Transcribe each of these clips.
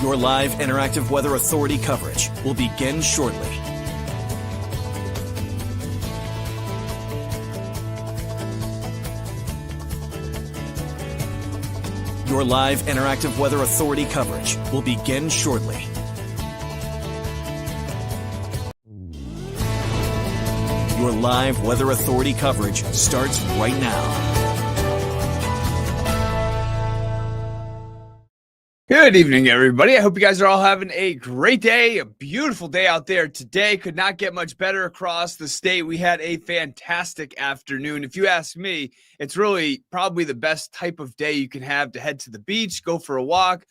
Your live interactive Weather Authority coverage will begin shortly. Your live interactive Weather Authority coverage will begin shortly. Your live Weather Authority coverage starts right now. Good evening, everybody. I hope you guys are all having a great day, a beautiful day out there today. Could not get much better across the state. We had a fantastic afternoon. If you ask me, it's really probably the best type of day you can have to head to the beach, go for a walk,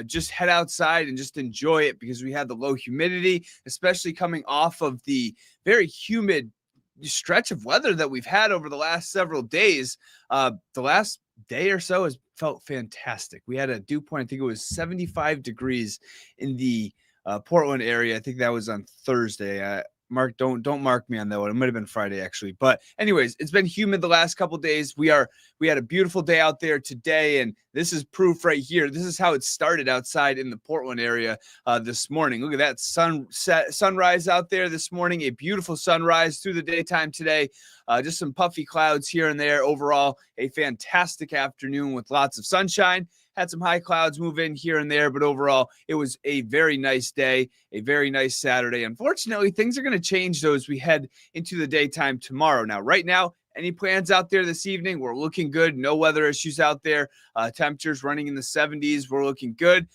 just head outside and just enjoy it because we had the low humidity, especially coming off of the very humid stretch of weather that we've had over the last several days. The last day or so has felt fantastic. We had a dew point, I think it was 75 degrees in the Portland area. I think that was on Thursday. Mark, don't mark me on that one. It might have been Friday actually. But anyways, it's been humid the last couple of days. We had a beautiful day out there today, and this is proof right here. This is how it started outside in the Portland area this morning. Look at that sunrise out there this morning. A beautiful sunrise through the daytime today. Just some puffy clouds here and there. Overall, a fantastic afternoon with lots of sunshine. Had some high clouds move in here and there, but overall, it was a very nice day, a very nice Saturday. Unfortunately, things are going to change though as we head into the daytime tomorrow. Now, right now, any plans out there this evening? We're looking good. No weather issues out there. Temperatures running in the 70s. We're looking good.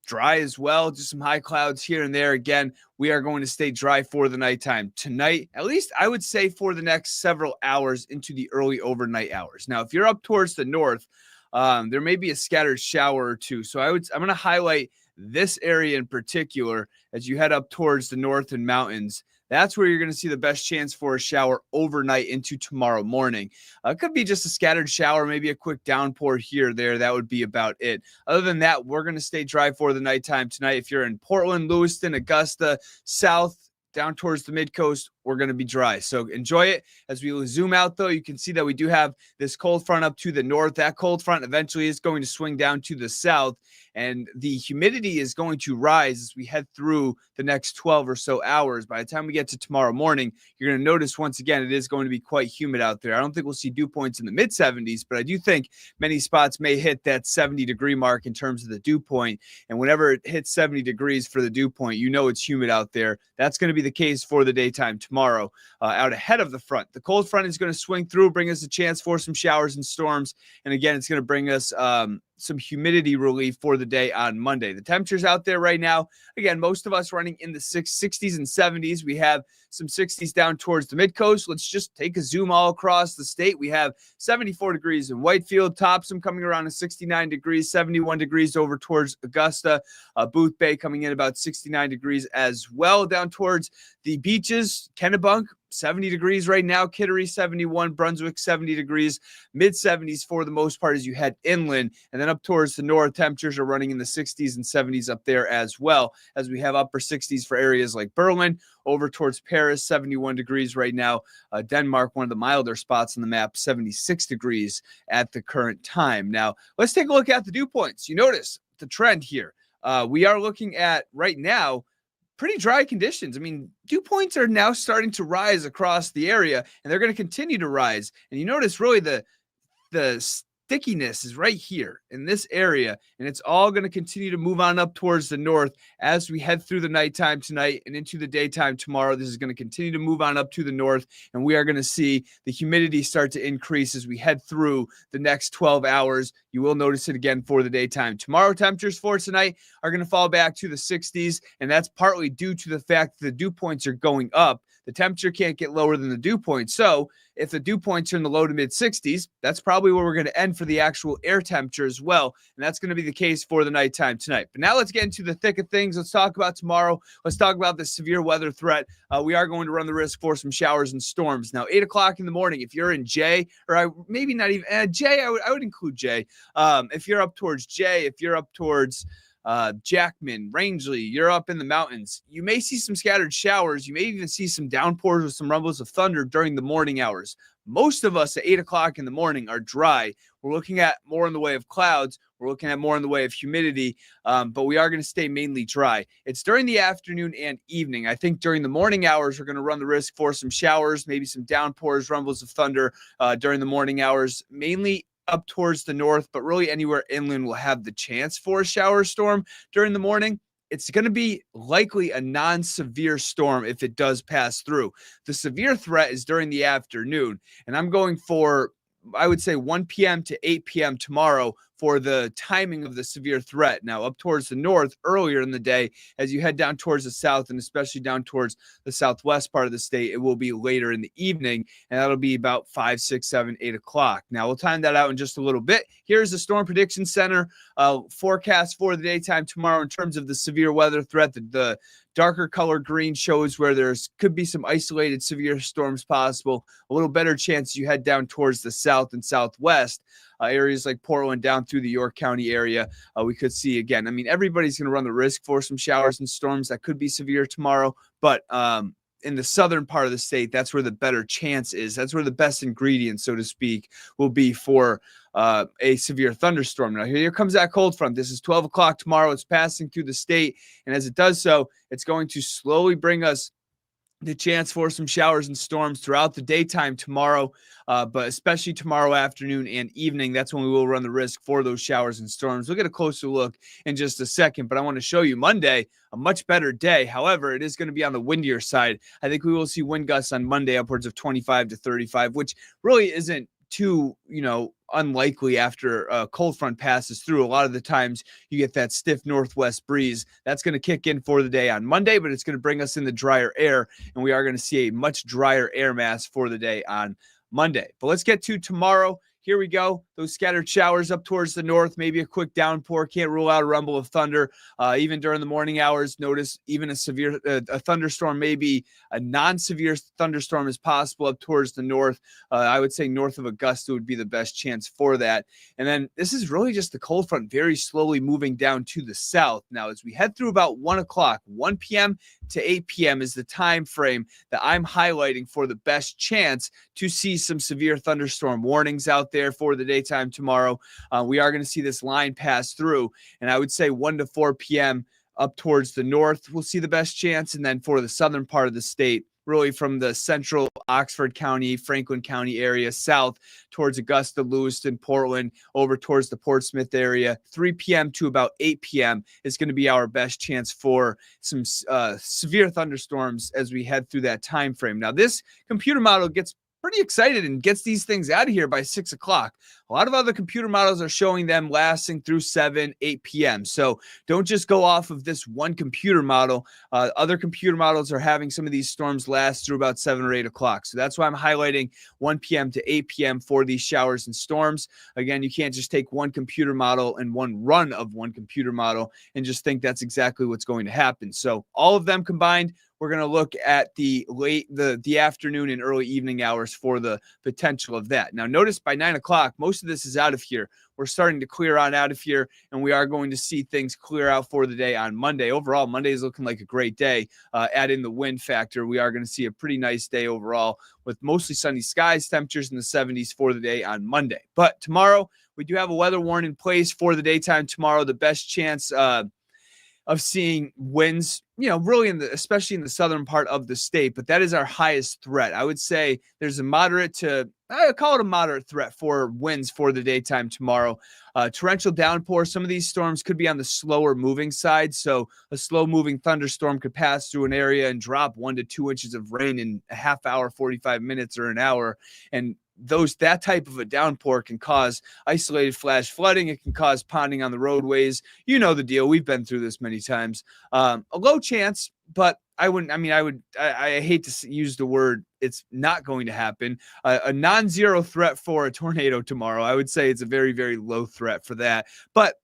Dry as well. Just some high clouds here and there. Again, we are going to stay dry for the nighttime tonight. At least I would say for the next several hours into the early overnight hours. Now, if you're up towards the north, there may be a scattered shower or two. So I'm going to highlight this area in particular as you head up towards the north and mountains. That's where you're going to see the best chance for a shower overnight into tomorrow morning. It could be just a scattered shower, maybe a quick downpour here or there. That would be about it. Other than that, we're going to stay dry for the nighttime tonight. If you're in Portland, Lewiston, Augusta, south, down towards the mid-coast, we're going to be dry. So enjoy it. As we zoom out, though, you can see that we do have this cold front up to the north. That cold front eventually is going to swing down to the south, and the humidity is going to rise as we head through the next 12 or so hours. By the time we get to tomorrow morning, you're going to notice once again it is going to be quite humid out there. I don't think we'll see dew points in the mid-70s, but I do think many spots may hit that 70-degree mark in terms of the dew point. And whenever it hits 70 degrees for the dew point, you know it's humid out there. That's going to be the case for the daytime tomorrow out ahead of the front. The cold front is going to swing through, bring us a chance for some showers and storms. And again, it's going to bring us some humidity relief for the day on Monday. The temperatures out there right now, again, most of us running in the 60s and 70s. We have some 60s down towards the mid-coast. Let's just take a zoom all across the state. We have 74 degrees in Whitefield, Topsom coming around to 69 degrees, 71 degrees over towards Augusta, Booth Bay coming in about 69 degrees as well. Down towards the beaches, Kennebunk, 70 degrees right now, Kittery 71, Brunswick 70 degrees, mid-70s for the most part as you head inland. And then up towards the north, temperatures are running in the 60s and 70s up there as well, as we have upper 60s for areas like Berlin. Over towards Paris, 71 degrees right now. Denmark, one of the milder spots on the map, 76 degrees at the current time. Now, let's take a look at the dew points. You notice the trend here. We are looking at right now pretty dry conditions. I mean, dew points are now starting to rise across the area, and they're going to continue to rise. And you notice really the stickiness is right here in this area, and it's all going to continue to move on up towards the north as we head through the nighttime tonight and into the daytime tomorrow. This is going to continue to move on up to the north, and we are going to see the humidity start to increase as we head through the next 12 hours. You will notice it again for the daytime. Tomorrow, temperatures for tonight are going to fall back to the 60s, and that's partly due to the fact that the dew points are going up. The temperature can't get lower than the dew point. So if the dew points are in the low to mid 60s, that's probably where we're going to end for the actual air temperature as well. And that's going to be the case for the nighttime tonight. But now let's get into the thick of things. Let's talk about tomorrow. Let's talk about the severe weather threat. We are going to run the risk for some showers and storms. Now, 8 o'clock in the morning, if you're in J, or maybe not even J, I would include J. If you're up towards J, if you're up towards Jackman, Rangeley, you're up in the mountains, you may see some scattered showers. You may even see some downpours with some rumbles of thunder during the morning hours. Most of us at 8 o'clock in the morning are dry. We're looking at more in the way of clouds. We're looking at more in the way of humidity, but we are going to stay mainly dry. It's during the afternoon and evening. I think during the morning hours, we're going to run the risk for some showers, maybe some downpours, rumbles of thunder during the morning hours, mainly up towards the north, but really anywhere inland will have the chance for a shower storm during the morning. It's going to be likely a non-severe storm if it does pass through. The severe threat is during the afternoon, and I'm going for, I would say, 1 p.m. to 8 p.m. tomorrow for the timing of the severe threat. Now, up towards the north earlier in the day, as you head down towards the south and especially down towards the southwest part of the state, it will be later in the evening, and that'll be about 5, 6, 7, 8 o'clock. Now, we'll time that out in just a little bit. Here's the Storm Prediction Center forecast for the daytime tomorrow in terms of the severe weather threat. The darker color green shows where there's could be some isolated severe storms possible. A little better chance you head down towards the south and southwest. Areas like Portland down through the York County area, we could see again. I mean, everybody's going to run the risk for some showers and storms that could be severe tomorrow, but in the southern part of the state, that's where the better chance is. That's where the best ingredient, so to speak, will be for a severe thunderstorm. Now, here comes that cold front. This is 12 o'clock tomorrow. It's passing through the state, and as it does so, it's going to slowly bring us the chance for some showers and storms throughout the daytime tomorrow, but especially tomorrow afternoon and evening. That's when we will run the risk for those showers and storms. We'll get a closer look in just a second, but I want to show you Monday, a much better day. However, it is going to be on the windier side. I think we will see wind gusts on Monday upwards of 25 to 35, which really isn't too, unlikely after a cold front passes through. A lot of the times you get that stiff northwest breeze that's going to kick in for the day on Monday, but it's going to bring us in the drier air, and we are going to see a much drier air mass for the day on Monday. But let's get to tomorrow. Here we go. Those scattered showers up towards the north, maybe a quick downpour. Can't rule out a rumble of thunder. Even during the morning hours, notice even a severe a thunderstorm, maybe a non-severe thunderstorm is possible up towards the north. I would say north of Augusta would be the best chance for that. And then this is really just the cold front very slowly moving down to the south. Now, as we head through about 1 o'clock, 1 p.m. to 8 p.m. is the time frame that I'm highlighting for the best chance to see some severe thunderstorm warnings out there for the daytime tomorrow. We are going to see this line pass through, and I would say 1 to 4 p.m. up towards the north, we'll see the best chance. And then for the southern part of the state, really from the central Oxford County, Franklin County area, south towards Augusta, Lewiston, Portland, over towards the Portsmouth area, 3 p.m. to about 8 p.m. is going to be our best chance for some severe thunderstorms as we head through that time frame. Now, this computer model gets pretty excited and gets these things out of here by 6 o'clock. A lot of other computer models are showing them lasting through 7, 8 p.m. So don't just go off of this one computer model. Other computer models are having some of these storms last through about 7 or 8 o'clock. So that's why I'm highlighting 1 p.m. to 8 p.m. for these showers and storms. Again, you can't just take one computer model and one run of one computer model and just think that's exactly what's going to happen. So all of them combined, we're going to look at the afternoon and early evening hours for the potential of that. Now, notice by 9 o'clock, most of this is out of here. We're starting to clear on out of here, and we are going to see things clear out for the day on Monday. Overall, Monday is looking like a great day. Add in the wind factor, we are going to see a pretty nice day overall with mostly sunny skies, temperatures in the 70s for the day on Monday. But tomorrow, we do have a weather warning in place for the daytime tomorrow. The best chance of seeing winds, really especially in the southern part of the state, but that is our highest threat. I would say there's I call it a moderate threat for winds for the daytime tomorrow. Torrential downpour. Some of these storms could be on the slower moving side. So a slow moving thunderstorm could pass through an area and drop 1 to 2 inches of rain in a half hour, 45 minutes or an hour. And that type of a downpour can cause isolated flash flooding. It can cause ponding on the roadways. You know the deal. We've been through this many times. A low chance, but I hate to use the word it's not going to happen. A non-zero threat for a tornado tomorrow. I would say it's a very, very low threat for that. But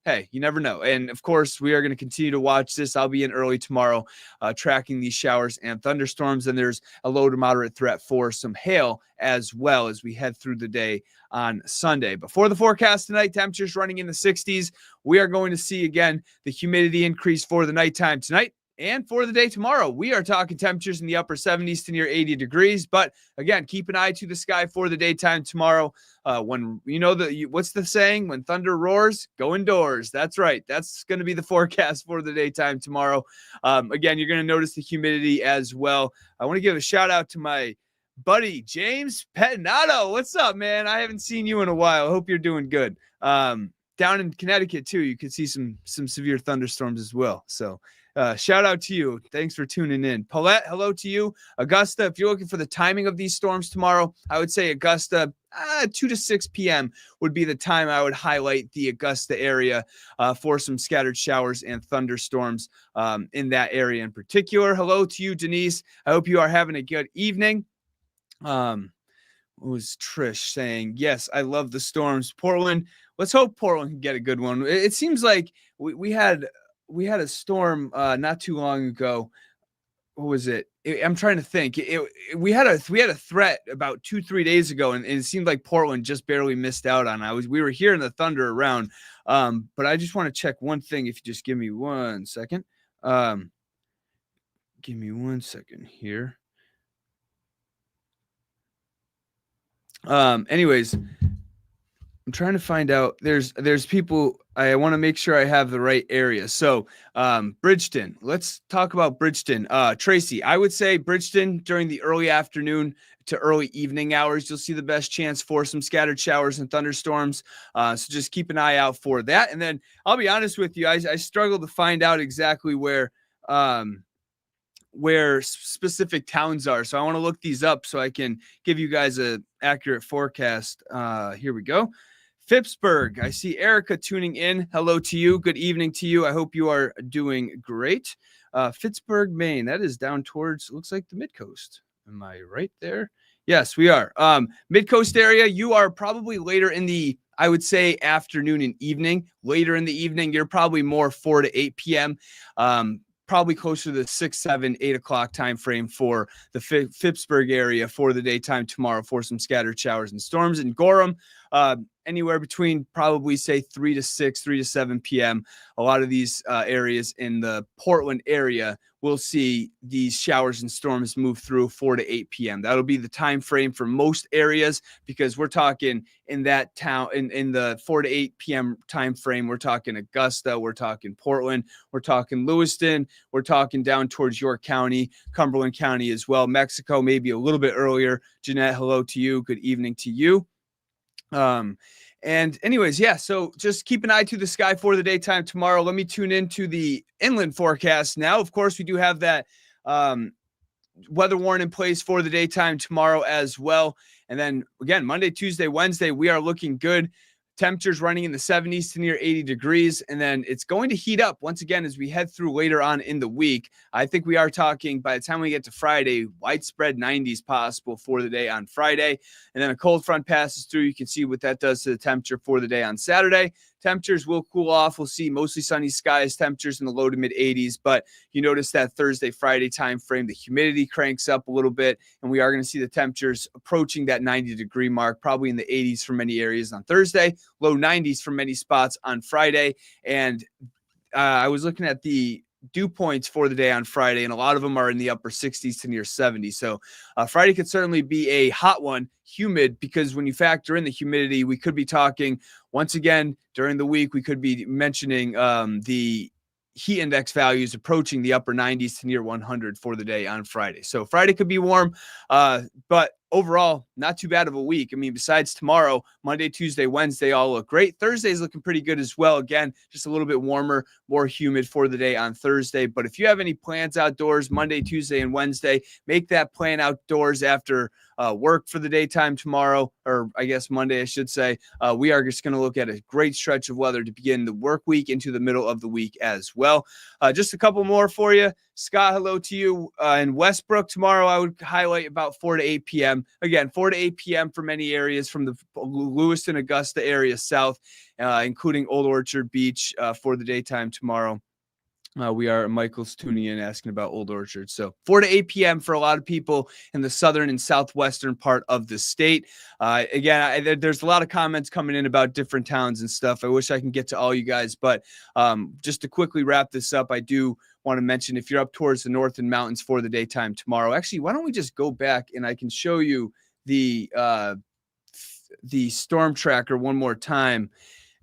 hey, you never know. And of course, we are going to continue to watch this. I'll be in early tomorrow tracking these showers and thunderstorms. And there's a low to moderate threat for some hail as well as we head through the day on Sunday. Before the forecast tonight, temperatures running in the 60s. We are going to see, again, the humidity increase for the nighttime tonight. And for the day tomorrow, we are talking temperatures in the upper 70s to near 80 degrees. But again, keep an eye to the sky for the daytime tomorrow. When what's the saying? When thunder roars, go indoors. That's right. That's going to be the forecast for the daytime tomorrow. Again, you're going to notice the humidity as well. I want to give a shout out to my buddy James Pettinato. What's up, man? I haven't seen you in a while. I hope you're doing good. Down in Connecticut too, you could see some severe thunderstorms as well. So shout out to you. Thanks for tuning in. Paulette, hello to you. Augusta, if you're looking for the timing of these storms tomorrow, I would say Augusta, 2 to 6 p.m. would be the time I would highlight the Augusta area for some scattered showers and thunderstorms in that area in particular. Hello to you, Denise. I hope you are having a good evening. What was Trish saying? Yes, I love the storms. Portland, let's hope Portland can get a good one. It seems like we had a storm not too long ago. What was it? I'm trying to think. We had a threat about 2-3 days ago, and it seemed like Portland just barely missed out on. We were hearing the thunder around, but I just want to check one thing. If you just give me 1 second, give me 1 second here. Anyways, I'm trying to find out. There's people. I want to make sure I have the right area. So, Bridgeton. Let's talk about Bridgeton. Tracy, I would say Bridgeton during the early afternoon to early evening hours. You'll see the best chance for some scattered showers and thunderstorms. So just keep an eye out for that. And then I'll be honest with you, I struggle to find out exactly where specific towns are. So I want to look these up so I can give you guys an accurate forecast. Here we go. Phippsburg. I see Erica tuning in. Hello to you. Good evening to you. I hope you are doing great. Phippsburg, Maine. That is down towards, looks like the mid-coast. Am I right there? Yes, we are. Mid-coast area, you are probably later in the, I would say, afternoon and evening. Later in the evening, you're probably more 4 to 8 p.m. Probably closer to the 6, 7, 8 o'clock time frame for the Phippsburg area for the daytime tomorrow for some scattered showers and storms. In Gorham, anywhere between probably say 3 to 6, 3 to 7 p.m. A lot of these areas in the Portland area will see these showers and storms move through 4 to 8 p.m. That'll be the time frame for most areas, because we're talking in that town in the 4 to 8 p.m. time frame. We're talking Augusta, we're talking Portland, we're talking Lewiston, we're talking down towards York County, Cumberland County as well. Mexico, maybe a little bit earlier. Jeanette, hello to you. Good evening to you. And anyways, yeah, so just keep an eye to the sky for the daytime tomorrow. Let me tune into the inland forecast now. Of course, we do have that weather warning in place for the daytime tomorrow as well. And then again, Monday, Tuesday, Wednesday, we are looking good. Temperatures running in the 70s to near 80 degrees. And then it's going to heat up once again as we head through later on in the week. I think we are talking, by the time we get to Friday, widespread 90s possible for the day on Friday. And then a cold front passes through. You can see what that does to the temperature for the day on Saturday. Temperatures will cool off. We'll see mostly sunny skies, temperatures in the low to mid 80s. But you notice that Thursday, Friday time frame, the humidity cranks up a little bit, and we are going to see the temperatures approaching that 90-degree mark, probably in the 80s for many areas on Thursday, low 90s for many spots on Friday. And I was looking at the dew points for the day on Friday, and a lot of them are in the upper 60s to near 70. So Friday could certainly be a hot one, humid, because when you factor in the humidity, we could be talking once again during the week, we could be mentioning the heat index values approaching the upper 90s to near 100 for the day on Friday. So Friday could be warm, but overall, not too bad of a week. I mean, besides tomorrow, Monday, Tuesday, Wednesday all look great. Thursday's looking pretty good as well. Again, just a little bit warmer, more humid for the day on Thursday. But if you have any plans outdoors Monday, Tuesday, and Wednesday, make that plan outdoors after work for the daytime tomorrow, or I guess Monday, I should say. We are just going to look at a great stretch of weather to begin the work week into the middle of the week as well. Just a couple more for you. Scott, hello to you. In Westbrook tomorrow, I would highlight about 4 to 8 p.m. Again, 4 to 8 p.m. for many areas from the Lewiston, Augusta area south, including Old Orchard Beach for the daytime tomorrow. Michael's tuning in asking about Old Orchard. So 4 to 8 p.m. for a lot of people in the southern and southwestern part of the state. There's a lot of comments coming in about different towns and stuff. I wish I can get to all you guys, but just to quickly wrap this up, I do want to mention, if you're up towards the north and mountains for the daytime tomorrow, actually, why don't we just go back and I can show you the storm tracker one more time.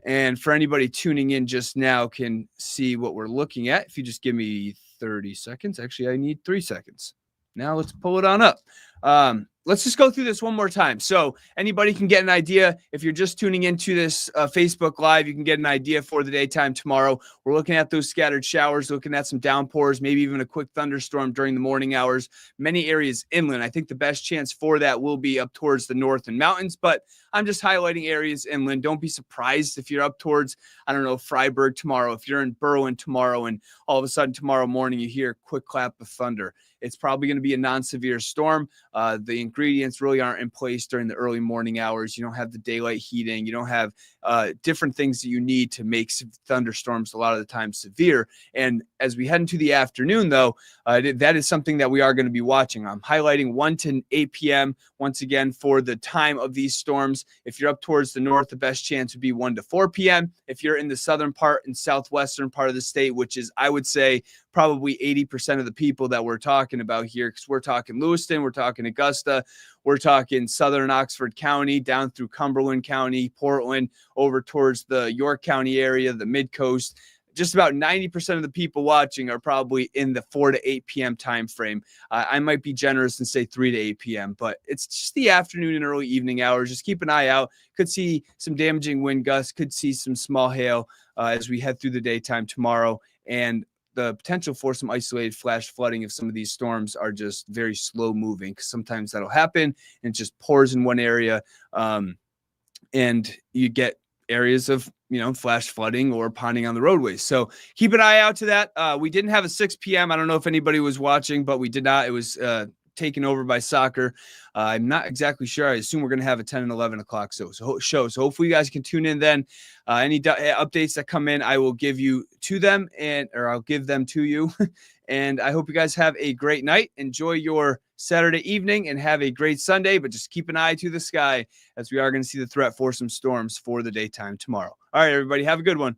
And for anybody tuning in just now can see what we're looking at. If you just give me 30 seconds, actually, I need 3 seconds. Now let's pull it on up. Let's just go through this one more time. So anybody can get an idea. If you're just tuning into this Facebook Live, you can get an idea for the daytime tomorrow. We're looking at those scattered showers, looking at some downpours, maybe even a quick thunderstorm during the morning hours. Many areas inland. I think the best chance for that will be up towards the north and mountains, but I'm just highlighting areas inland. Don't be surprised if you're up towards, I don't know, Freiburg tomorrow, if you're in Berwyn tomorrow, and all of a sudden tomorrow morning you hear a quick clap of thunder. It's probably going to be a non-severe storm. The ingredients really aren't in place during the early morning hours. You don't have the daylight heating. You don't have different things that you need to make thunderstorms a lot of the time severe. And as we head into the afternoon, though, that is something that we are going to be watching. I'm highlighting 1 to 8 p.m. once again for the time of these storms. If you're up towards the north, the best chance would be 1 to 4 p.m. If you're in the southern part and southwestern part of the state, which is, I would say, probably 80% of the people that we're talking about here, because we're talking Lewiston, we're talking Augusta, we're talking southern Oxford County, down through Cumberland County, Portland, over towards the York County area, the mid-coast. Just about 90% of the people watching are probably in the 4 to 8 p.m. time frame. I might be generous and say 3 to 8 p.m., but it's just the afternoon and early evening hours. Just keep an eye out. Could see some damaging wind gusts, could see some small hail as we head through the daytime tomorrow, and the potential for some isolated flash flooding if some of these storms are just very slow moving, because sometimes that'll happen and it just pours in one area, and you get areas of flash flooding or ponding on the roadways. So keep an eye out to that. We didn't have a 6 p.m. I don't know if anybody was watching, but we did not. It was taken over by soccer. I'm not exactly sure. I assume we're going to have a 10 and 11 o'clock show. So hopefully you guys can tune in then. Any updates that come in, I will give you to them, or I'll give them to you. And I hope you guys have a great night. Enjoy your Saturday evening and have a great Sunday, but just keep an eye to the sky, as we are going to see the threat for some storms for the daytime tomorrow. All right, everybody, have a good one.